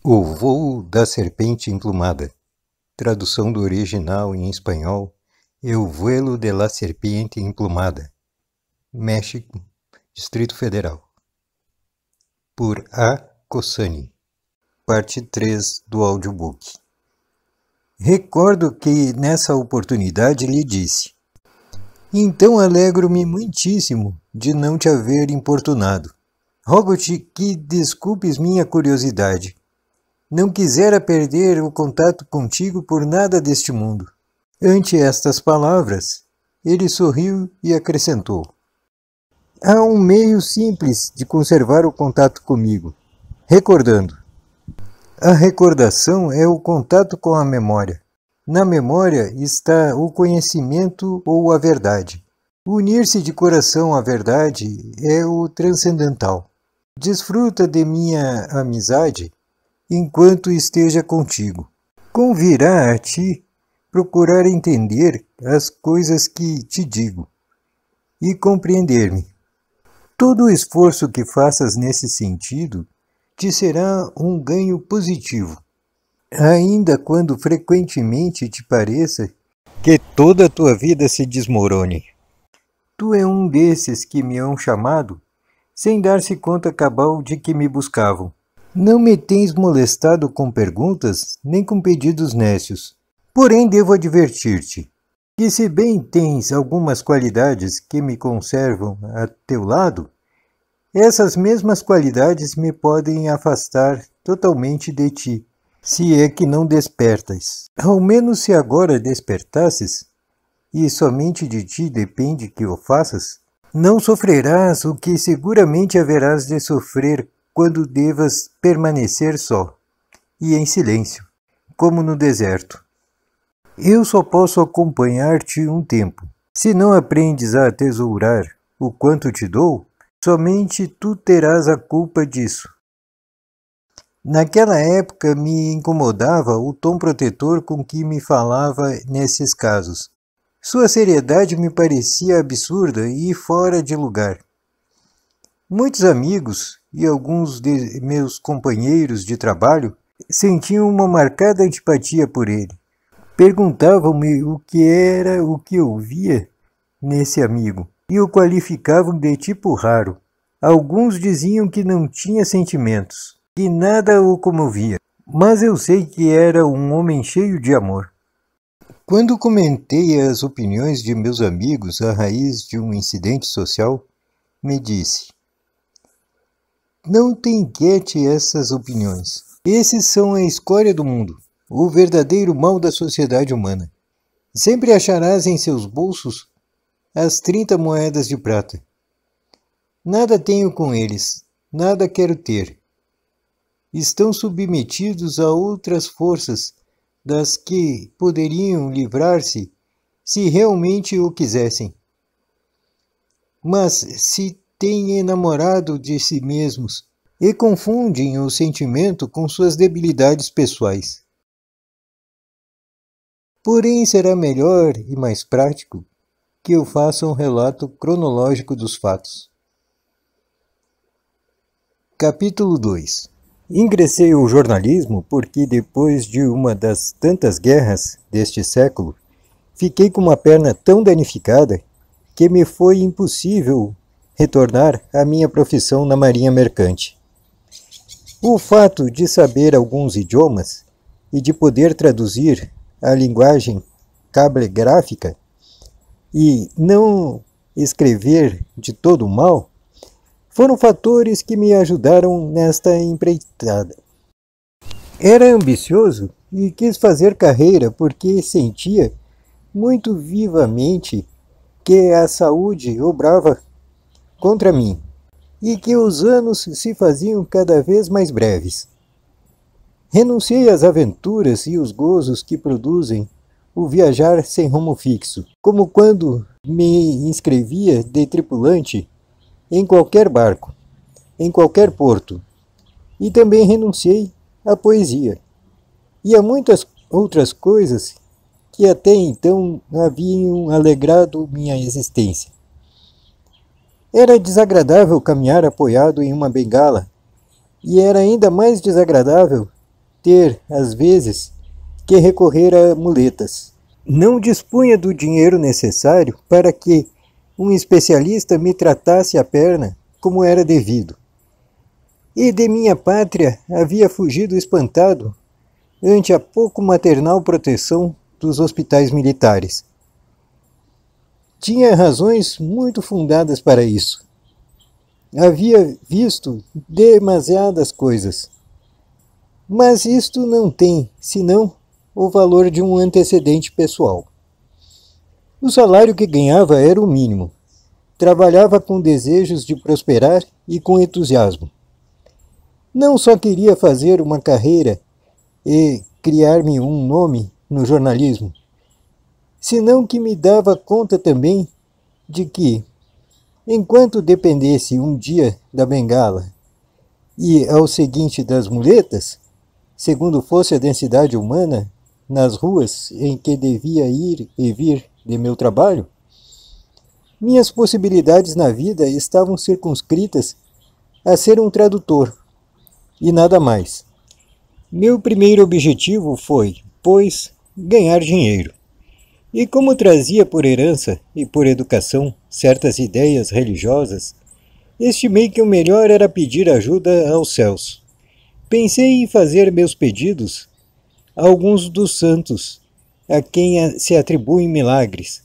O voo da serpente emplumada. Tradução do original em espanhol: El vuelo de la serpiente emplumada. México, Distrito Federal. Por A. Cossani. Parte 3 do audiobook. Recordo que nessa oportunidade lhe disse: então alegro-me muitíssimo de não te haver importunado. Rogo-te que desculpes minha curiosidade. Não quisera perder o contato contigo por nada deste mundo. Ante estas palavras, ele sorriu e acrescentou: há um meio simples de conservar o contato comigo, recordando. A recordação é o contato com a memória. Na memória está o conhecimento ou a verdade. Unir-se de coração à verdade é o transcendental. Desfruta de minha amizade enquanto esteja contigo. Convirá a ti procurar entender as coisas que te digo e compreender-me. Todo o esforço que faças nesse sentido te será um ganho positivo, ainda quando frequentemente te pareça que toda a tua vida se desmorone. Tu é um desses que me hão chamado sem dar-se conta cabal de que me buscavam. Não me tens molestado com perguntas, nem com pedidos nécios. Porém, devo advertir-te que, se bem tens algumas qualidades que me conservam a teu lado, essas mesmas qualidades me podem afastar totalmente de ti, se é que não despertas. Ao menos se agora despertasses, e somente de ti depende que o faças, não sofrerás o que seguramente haverás de sofrer quando devas permanecer só, e em silêncio, como no deserto. Eu só posso acompanhar-te um tempo. Se não aprendes a atesourar o quanto te dou, somente tu terás a culpa disso. Naquela época me incomodava o tom protetor com que me falava nesses casos. Sua seriedade me parecia absurda e fora de lugar. Muitos amigos e alguns de meus companheiros de trabalho sentiam uma marcada antipatia por ele. Perguntavam-me o que era o que ouvia nesse amigo e o qualificavam de tipo raro. Alguns diziam que não tinha sentimentos, que nada o comovia, mas eu sei que era um homem cheio de amor. Quando comentei as opiniões de meus amigos à raiz de um incidente social, me disse: não te inquiete essas opiniões. Esses são a escória do mundo, o verdadeiro mal da sociedade humana. Sempre acharás em seus bolsos as 30 moedas de prata. Nada tenho com eles, nada quero ter. Estão submetidos a outras forças das que poderiam livrar-se se realmente o quisessem. Mas se têm enamorado de si mesmos e confundem o sentimento com suas debilidades pessoais. Porém, será melhor e mais prático que eu faça um relato cronológico dos fatos. Capítulo 2. Ingressei ao jornalismo porque, depois de uma das tantas guerras deste século, fiquei com uma perna tão danificada que me foi impossível retornar à minha profissão na marinha mercante. O fato de saber alguns idiomas e de poder traduzir a linguagem cablegráfica e não escrever de todo mal foram fatores que me ajudaram nesta empreitada. Era ambicioso e quis fazer carreira porque sentia muito vivamente que a saúde obrava contra mim, e que os anos se faziam cada vez mais breves. Renunciei às aventuras e os gozos que produzem o viajar sem rumo fixo, como quando me inscrevia de tripulante em qualquer barco, em qualquer porto, e também renunciei à poesia, e a muitas outras coisas que até então haviam alegrado minha existência. Era desagradável caminhar apoiado em uma bengala, e era ainda mais desagradável ter, às vezes, que recorrer a muletas. Não dispunha do dinheiro necessário para que um especialista me tratasse a perna como era devido. E de minha pátria havia fugido espantado ante a pouco maternal proteção dos hospitais militares. Tinha razões muito fundadas para isso. Havia visto demasiadas coisas. Mas isto não tem, senão, o valor de um antecedente pessoal. O salário que ganhava era o mínimo. Trabalhava com desejos de prosperar e com entusiasmo. Não só queria fazer uma carreira e criar-me um nome no jornalismo, senão que me dava conta também de que, enquanto dependesse um dia da bengala e ao seguinte das muletas, segundo fosse a densidade humana nas ruas em que devia ir e vir de meu trabalho, minhas possibilidades na vida estavam circunscritas a ser um tradutor e nada mais. Meu primeiro objetivo foi, pois, ganhar dinheiro. E como trazia por herança e por educação certas ideias religiosas, estimei que o melhor era pedir ajuda aos céus. Pensei em fazer meus pedidos a alguns dos santos, a quem se atribuem milagres.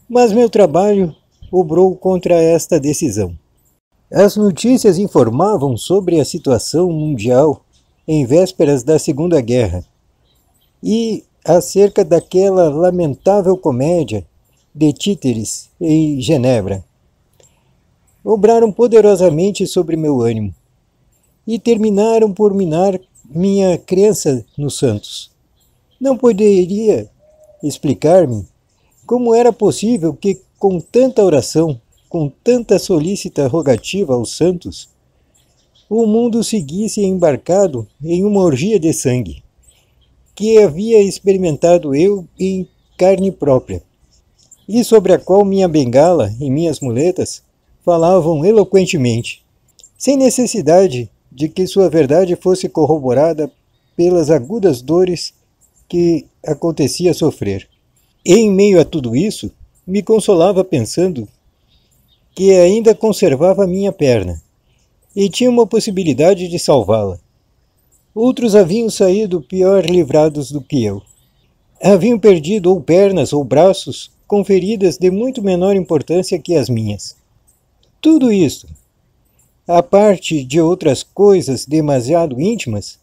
Mas meu trabalho obrou contra esta decisão. As notícias informavam sobre a situação mundial em vésperas da Segunda Guerra e acerca daquela lamentável comédia de títeres em Genebra. Obraram poderosamente sobre meu ânimo e terminaram por minar minha crença nos santos. Não poderia explicar-me como era possível que, com tanta oração, com tanta solícita rogativa aos santos, o mundo seguisse embarcado em uma orgia de sangue, que havia experimentado eu em carne própria, e sobre a qual minha bengala e minhas muletas falavam eloquentemente, sem necessidade de que sua verdade fosse corroborada pelas agudas dores que acontecia sofrer. E, em meio a tudo isso, me consolava pensando que ainda conservava minha perna e tinha uma possibilidade de salvá-la. Outros haviam saído pior livrados do que eu. Haviam perdido ou pernas ou braços com feridas de muito menor importância que as minhas. Tudo isso, a parte de outras coisas demasiado íntimas,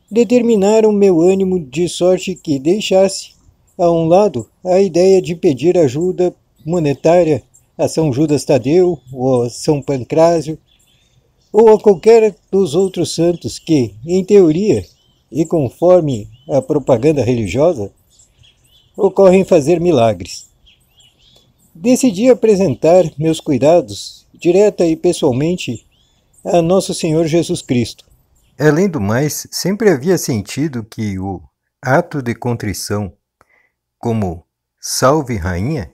determinaram meu ânimo de sorte que deixasse, a um lado, a ideia de pedir ajuda monetária a São Judas Tadeu ou a São Pancrásio, ou a qualquer dos outros santos que, em teoria e conforme a propaganda religiosa, ocorrem fazer milagres. Decidi apresentar meus cuidados, direta e pessoalmente, a Nosso Senhor Jesus Cristo. Além do mais, sempre havia sentido que o ato de contrição, como Salve Rainha,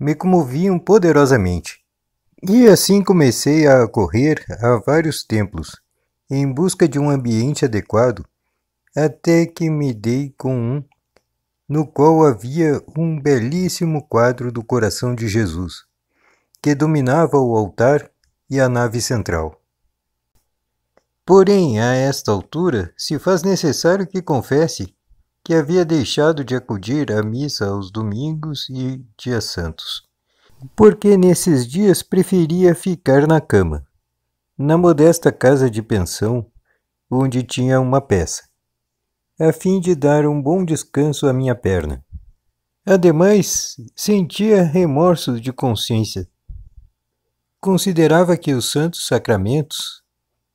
me comoviam poderosamente. E assim comecei a correr a vários templos, em busca de um ambiente adequado, até que me dei com um, no qual havia um belíssimo quadro do coração de Jesus, que dominava o altar e a nave central. Porém, a esta altura, se faz necessário que confesse que havia deixado de acudir à missa aos domingos e dias santos, porque nesses dias preferia ficar na cama, na modesta casa de pensão, onde tinha uma peça, a fim de dar um bom descanso à minha perna. Ademais, sentia remorsos de consciência. Considerava que os santos sacramentos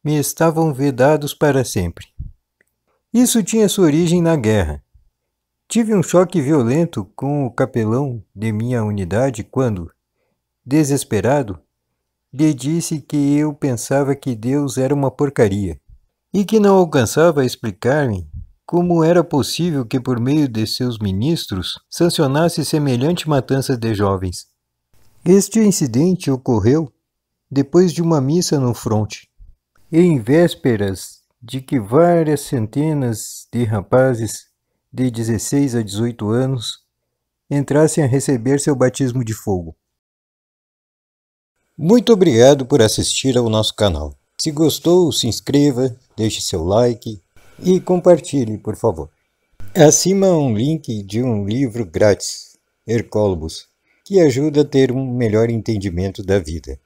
me estavam vedados para sempre. Isso tinha sua origem na guerra. Tive um choque violento com o capelão de minha unidade quando, desesperado, lhe disse que eu pensava que Deus era uma porcaria e que não alcançava a explicar-me como era possível que por meio de seus ministros sancionasse semelhante matança de jovens. Este incidente ocorreu depois de uma missa no fronte, em vésperas de que várias centenas de rapazes de 16 a 18 anos entrassem a receber seu batismo de fogo. Muito obrigado por assistir ao nosso canal. Se gostou, se inscreva, deixe seu like e compartilhe, por favor. Acima um link de um livro grátis, Hercólogos, que ajuda a ter um melhor entendimento da vida.